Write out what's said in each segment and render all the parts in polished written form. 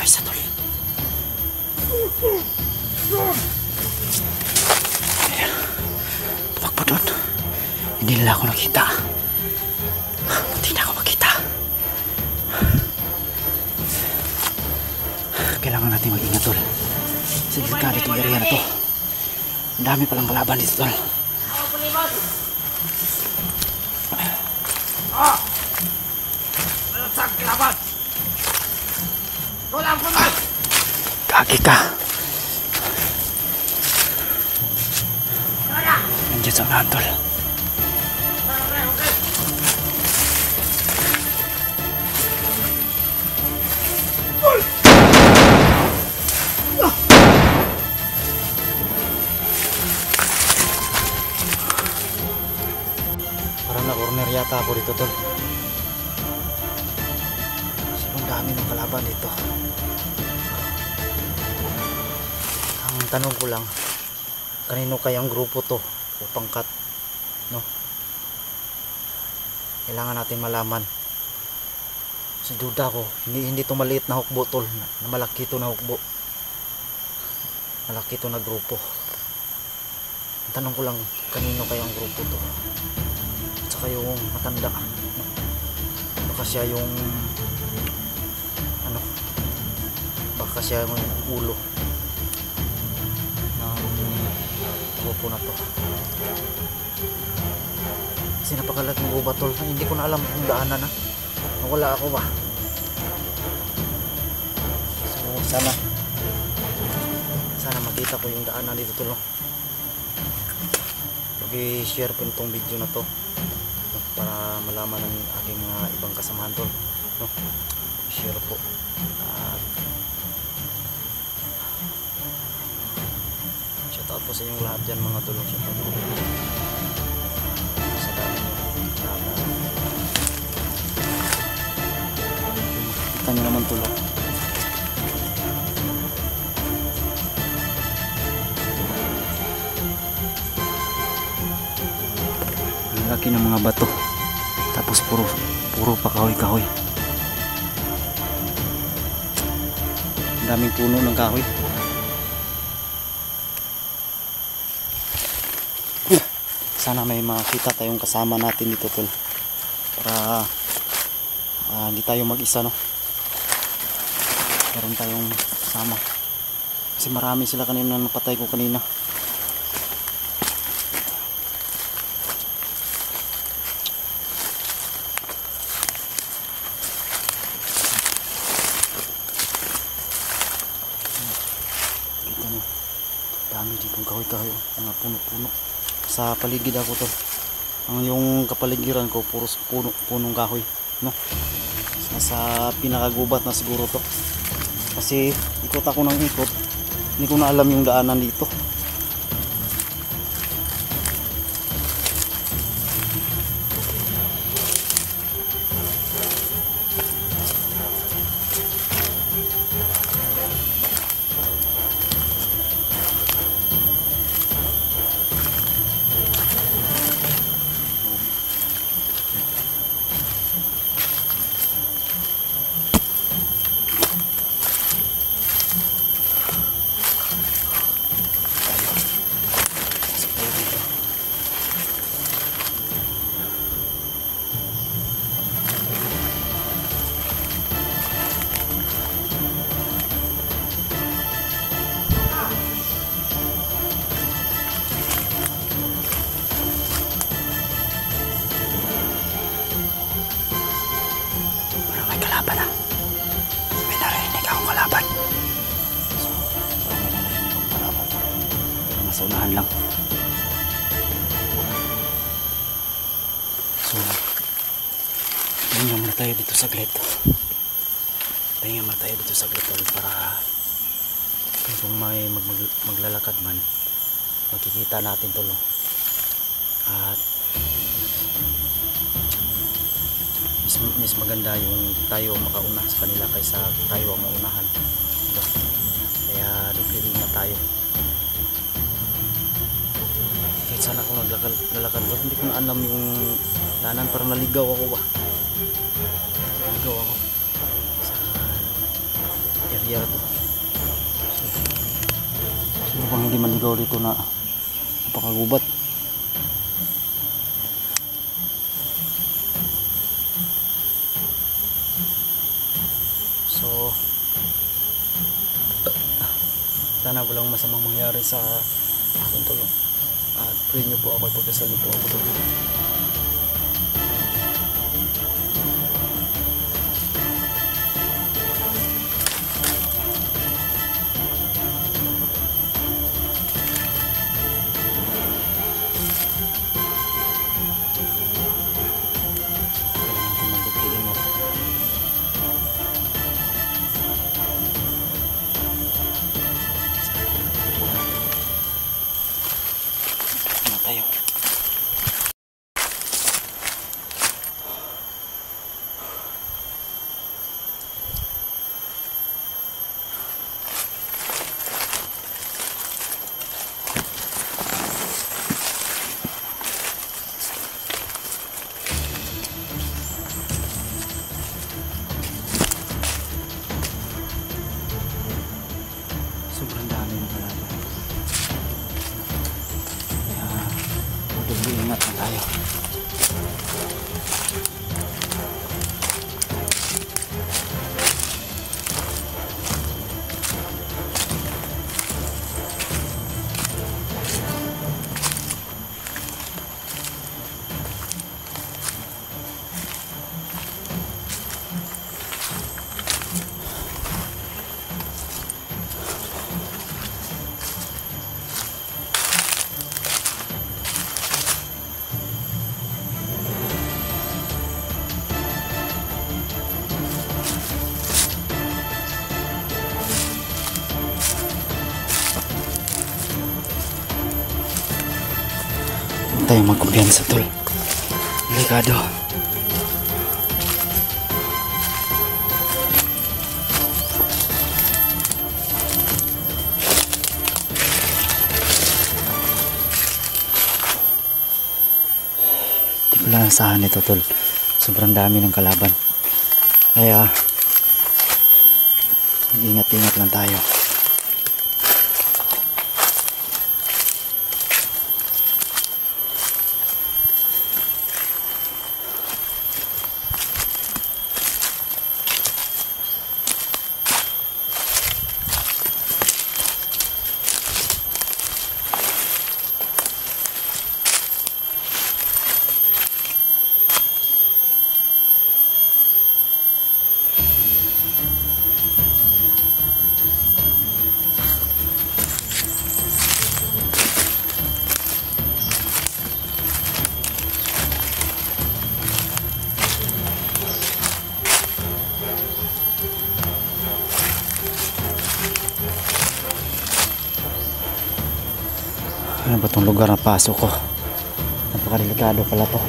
isa tol. Tumakbo doon. Hindi nila ako nakita. Hindi na ako makita. Kailangan natin mag-ingat tol. Sa delikado itong area na to. Ang dami palang kalaban dito tol. Kaki ka. Nandiyan sa unahan tol. Parang na-corner yata ako dito tol. Sobrang dami ng kalaban dito. Ang tanong ko lang, kanino kayang grupo to o pangkat, no? Kailangan natin malaman. Kasi duda ko, hindi to maliit na hukbo tol, na malaki to na hukbo. Malaki to na grupo. Ang tanong ko lang, kanino kayang grupo to? At saka yung matanda, no? Baka siya yung ano, baka siya yung ulo grupo na to. Kasi napakalaking gubat tol. Hindi ko na alam kung daanan na. Nawala ako ba? So sana makita ko yung daanan dito tol. I-share ko itong video na to para malaman ng aking mga ibang kasamahan tol, no? Share po. Shoutout po sa inyong lahat dyan mga tulong. Shoutout po sa dami kita nyo naman tulong. Ang laki ng mga bato, tapos puro pa kahoy-kahoy. Ang daming puno ng kahoy. Sana may makita tayong kasama natin dito tol, para hindi tayo mag-isa, no? Meron tayong kasama kasi marami sila kanina, napatay ko kanina. Kita nyo, dami ditong kahoy-kahoy, mga puno-puno. Sa paligid ako to, ang yung kapaligiran ko puro punong kahoy, no? Nasa pinakagubat na siguro to, kasi ikot ako ng ikot, hindi ko na alam yung daanan dito. Kalaban na. May narinig akong kalaban. So, may narinig akong kalaban. Pero nasa unahan lang. So, pahinga muna tayo dito sa grid. Pahinga muna tayo dito sa grid para kung may maglalakad man, makikita natin to. At mas maganda yung tayo makauna sa kanila kaysa tayo ang maunahan. Kaya doble ingat tayo. Kahit sana ako naglalakad doon, hindi ko na alam yung daanan, parang naligaw ako ba? Naligaw ako sa area to. Sino bang hindi maligaw dito na napakagubat? So sana walang masamang mangyari sa akin to, no? At pray nyo po ako, pagdasal nyo po ako to. Tayo. Sobrang dami ng kalaban. Ingat na tayo. Tayo magkumpiyansa, tol. Delikado. Di ko lang nasahan ito, tol. Sobrang dami ng kalaban. Kaya ingat-ingat lang tayo. Ano ba itong lugar na pasok ko? Napakadelikado pala to.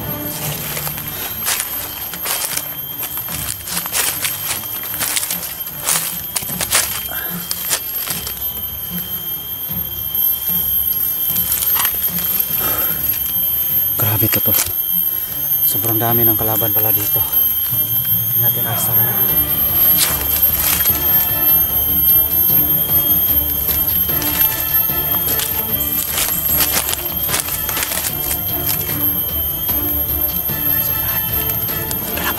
Grabe to, tol. Sobrang dami ng kalaban pala dito. Hindi natin nasa.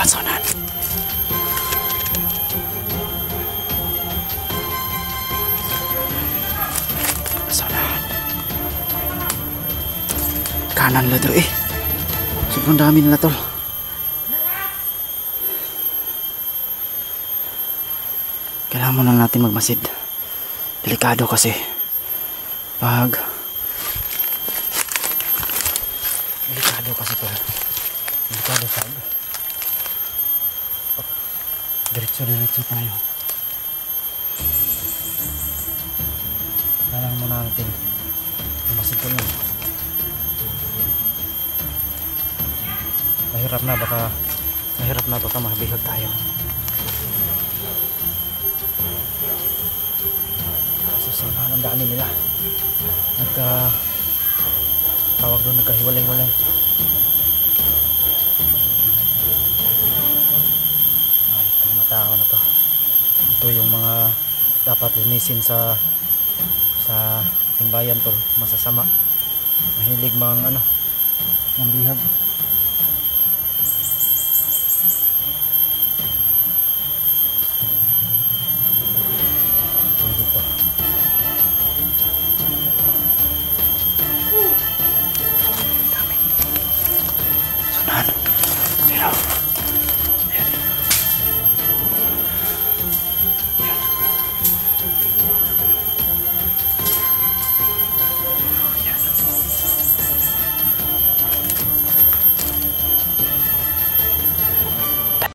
Sonan. Sonan. Kanan nila, tol. Sobrang dami nila, tol. Kailangan muna natin magmasid. Delikado kasi delikado kasi, tol. Delikado pag diretso tayo. Kailangan muna natin magmasid, tol. Mahirap na baka mabihag tayo. Susunahan ang dami nila. Tawag doon, nagkahiwalay-walay. Ay, itong mga tao na to. Ito yung mga dapat linisin sa timbayan tol, masasama. Mahilig mang ano, ang bihag. Dito. Dami. Sunan. Pero